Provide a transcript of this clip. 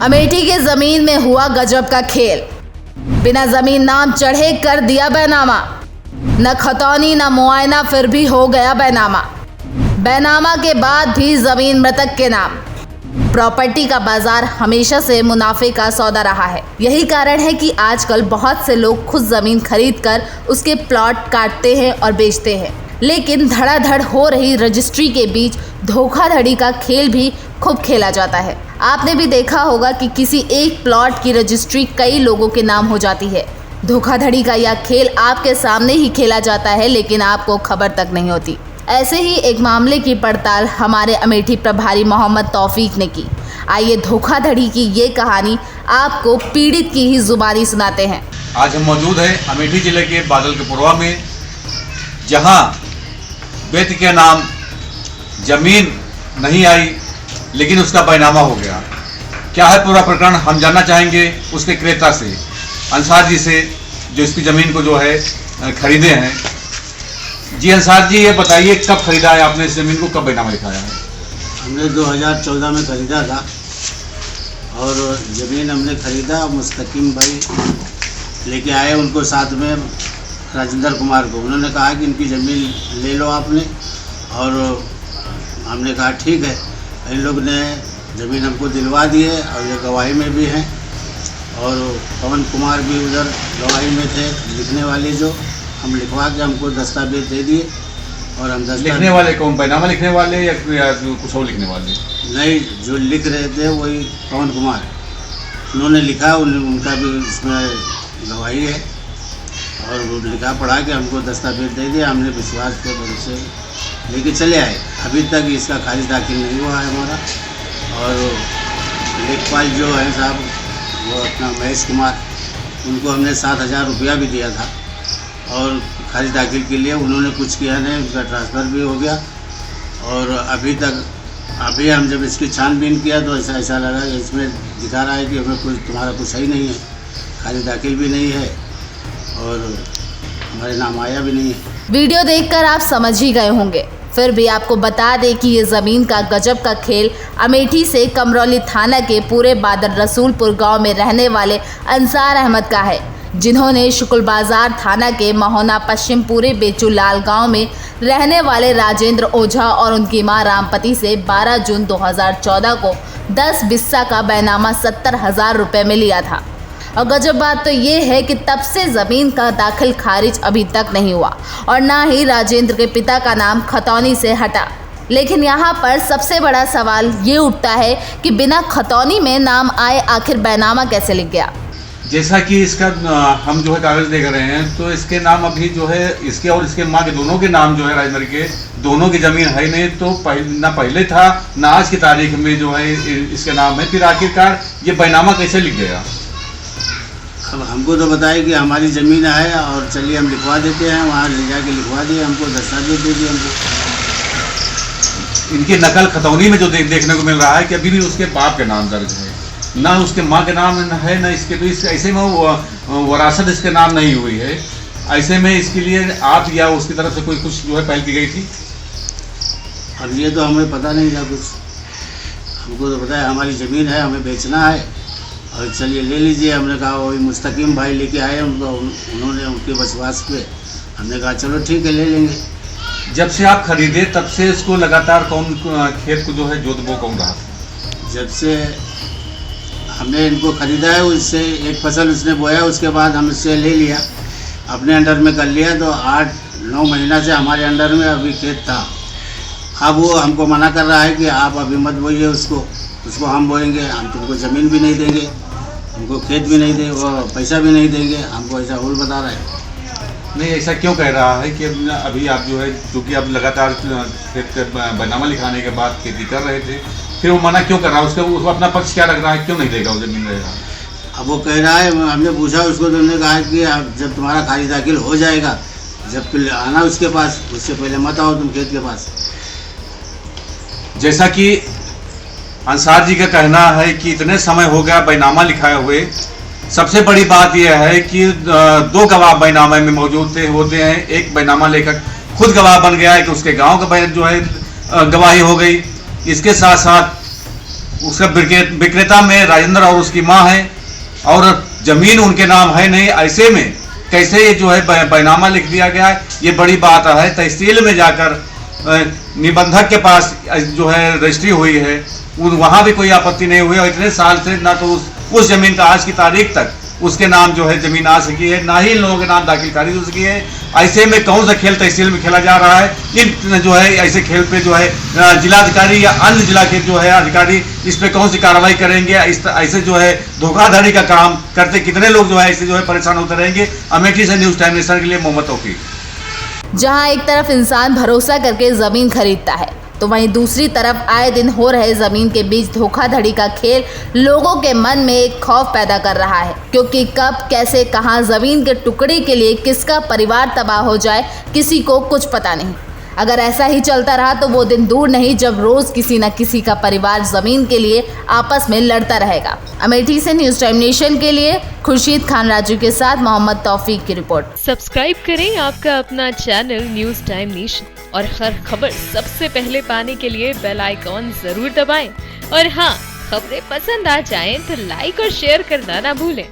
अमेठी के जमीन में हुआ गजब का खेल। बिना जमीन नाम चढ़े कर दिया बैनामा। न खतौनी न मुआयना, फिर भी हो गया बैनामा। बैनामा के बाद भी जमीन मृतक के नाम। प्रॉपर्टी का बाजार हमेशा से मुनाफे का सौदा रहा है। यही कारण है कि आजकल बहुत से लोग खुद जमीन खरीदकर उसके प्लॉट काटते हैं और बेचते हैं। लेकिन धड़ाधड़ हो रही रजिस्ट्री के बीच धोखाधड़ी का खेल भी खूब खेला जाता है। आपने भी देखा होगा कि किसी एक प्लॉट की रजिस्ट्री कई लोगों के नाम हो जाती है। धोखाधड़ी का यह खेल आपके सामने ही खेला जाता है, लेकिन आपको खबर तक नहीं होती। ऐसे ही एक मामले की पड़ताल हमारे अमेठी प्रभारी मोहम्मद तौफीक ने की। आइए धोखाधड़ी की ये कहानी आपको पीड़ित की ही जुबानी सुनाते हैं। आज हम मौजूद हैं अमेठी जिले के बादल के पुरवा में, जहां व्यक्ति के नाम जमीन नहीं आई लेकिन उसका बैनामा हो गया। क्या है पूरा प्रकरण, हम जानना चाहेंगे उसके क्रेता से, अंसार जी से, जो इसकी ज़मीन को जो है खरीदे हैं। जी अंसार जी, ये बताइए कब खरीदा है आपने इस ज़मीन को, कब बैनामा लिखाया है? हमने 2014 में खरीदा था और ज़मीन हमने खरीदा। मुस्तकीम भाई लेके आए उनको, साथ में राजेंद्र कुमार को। उन्होंने कहा कि इनकी ज़मीन ले लो आपने, और हमने कहा ठीक है। इन लोग ने ज़मीन हमको दिलवा दी है और ये गवाही में भी हैं, और पवन कुमार भी उधर गवाही में थे, लिखने वाले जो हम लिखवा के हमको दस्तावेज दे दिए। और हम लिखने वाले कौन, बैनामा लिखने वाले या कुछ और लिखने वाले? नहीं, जो लिख रहे थे वही पवन कुमार, उन्होंने लिखा, उनका भी इसमें गवाही है। और वो लिखा पढ़ा के हमको दस्तावेज दे दिया। हमने विश्वास के भरोसे लेके चले आए। अभी तक इसका खारिज दाखिल नहीं हुआ है हमारा। और लेखपाल जो है साहब, वो अपना महेश कुमार, उनको हमने 7,000 रुपया भी दिया था और खारिज दाखिल के लिए। उन्होंने कुछ किया नहीं, उसका ट्रांसफ़र भी हो गया। और अभी हम जब इसकी छानबीन किया तो ऐसा लगा कि इसमें दिखा रहा है कि हमें कुछ तुम्हारा कुछ सही नहीं है, खारिज दाखिल भी नहीं है और हमारे नाम आया भी नहीं है। वीडियो देखकर आप समझ ही गए होंगे। फिर भी आपको बता दें कि ये ज़मीन का गजब का खेल अमेठी से कमरौली थाना के पूरे बादल रसूलपुर गांव में रहने वाले अंसार अहमद का है, जिन्होंने शुक्ल बाजार थाना के महोना पश्चिम पूरे बेचूलाल गांव में रहने वाले राजेंद्र ओझा और उनकी मां रामपति से 12 जून 2014 को 10 बिस्सा का बैनामा 70,000 रुपये में लिया था। और गजब बात तो ये है कि तब से ज़मीन का दाखिल खारिज अभी तक नहीं हुआ और ना ही राजेंद्र के पिता का नाम खतौनी से हटा। लेकिन यहाँ पर सबसे बड़ा सवाल ये उठता है कि बिना खतौनी में नाम आए आखिर बैनामा कैसे लिख गया? जैसा कि इसका हम जो है कागज देख रहे हैं, तो इसके नाम अभी जो है, इसके और इसके माँ के दोनों के नाम जो है, राजेंद्र के दोनों की ज़मीन है नहीं। तो ना पहले था ना आज की तारीख में जो है इसके नाम है। फिर आखिरकार ये बैनामा कैसे लिख गया? अब हमको तो बताए कि हमारी ज़मीन है और चलिए हम लिखवा देते हैं। वहाँ ले जाके लिखवा दिए, हमको दस्तावेज दे दिए हमको। इनकी नकल खतौनी में जो देखने को मिल रहा है कि अभी भी उसके बाप के नाम दर्ज है, ना उसके माँ के नाम है ना इसके। तो इस ऐसे में वरासत इसके नाम नहीं हुई है। ऐसे में इसके लिए आप या उसकी तरफ से कोई कुछ जो है पहल की गई थी? अब ये तो हमें पता नहीं था कुछ। हमको तो पता है हमारी ज़मीन है, हमें बेचना है और चलिए ले लीजिए। हमने कहा वही मुस्तकीम भाई लेके आए, उन्होंने उनके विश्वास पे हमने कहा चलो ठीक है ले लेंगे। जब से आप खरीदे तब से इसको लगातार कौन खेत को जो है जोत बो कौन रहा? जब से हमने इनको ख़रीदा है उससे एक फसल उसने बोया, उसके बाद हम इससे ले लिया, अपने अंडर में कर लिया। तो 8-9 महीना से हमारे अंडर में अभी खेत था। अब वो हमको मना कर रहा है कि आप अभी मत बोइए उसको हम बोएंगे, हम तुमको ज़मीन भी नहीं देंगे, हमको खेत भी नहीं देंगे, वो पैसा भी नहीं देंगे। हमको ऐसा हुल बता रहा है। नहीं, ऐसा क्यों कह रहा है कि अभी आप जो है, क्योंकि आप लगातार खेत का बैनामा लिखाने के बाद खेती कर रहे थे, फिर वो मना क्यों कर रहा है? उसको अपना पक्ष क्या लग रहा है, क्यों नहीं देगा वो ज़मीन रहेगा? अब वो कह रहा है, हमने पूछा उसको तो उन्होंने कहा कि अब जब तुम्हारा खारिज दाखिल हो जाएगा, जब आना उसके पास, उससे पहले मत आओ तुम खेत के पास। जैसा कि अंसार जी का कहना है कि इतने समय हो गया बैनामा लिखाए हुए। सबसे बड़ी बात यह है कि 2 गवाह बैनामा में मौजूद होते हैं। एक बैनामा लेकर खुद गवाह बन गया है कि उसके गांव का जो है गवाही हो गई। इसके साथ साथ उसका विक्रेता में राजेंद्र और उसकी माँ है और जमीन उनके नाम है नहीं। ऐसे में कैसे ये जो है बैनामा लिख दिया गया है, ये बड़ी बात है। तहसील में जाकर निबंधक के पास जो है रजिस्ट्री हुई है, वहाँ भी कोई आपत्ति नहीं हुई और इतने साल से ना तो उस जमीन का आज की तारीख तक उसके नाम जो है जमीन आ सकी है, ना ही इन लोगों के नाम दाखिल खारिज हो सकी है। ऐसे में कौन सा खेल तहसील में खेला जा रहा है? इन जो है ऐसे खेल पे जो है जिलाधिकारी या अन्य जिला के जो है अधिकारी इस पे कौन सी कार्रवाई करेंगे? ऐसे जो है धोखाधड़ी का काम करते कितने लोग जो है ऐसे जो है परेशान होते रहेंगे। अमेठी से न्यूज़ टाइम नेशन के लिए मोहम्मद तौफीक। जहां एक तरफ इंसान भरोसा करके जमीन खरीदता है तो वहीं दूसरी तरफ आए दिन हो रहे जमीन के बीच धोखाधड़ी का खेल लोगों के मन में एक खौफ पैदा कर रहा है, क्योंकि कब कैसे कहां जमीन के टुकड़े के लिए किसका परिवार तबाह हो जाए किसी को कुछ पता नहीं। अगर ऐसा ही चलता रहा तो वो दिन दूर नहीं जब रोज किसी न किसी का परिवार जमीन के लिए आपस में लड़ता रहेगा। अमेठी से न्यूज़ टाइम नेशन के लिए खुर्शीद खान राजू के साथ मोहम्मद तौफीक की रिपोर्ट। सब्सक्राइब करें आपका अपना चैनल न्यूज़ टाइम नेशन और हर खबर सबसे पहले पाने के लिए बेल आइकॉन जरूर दबाएं। और हाँ, खबरें पसंद आ जाएं तो लाइक और शेयर करना ना भूलें।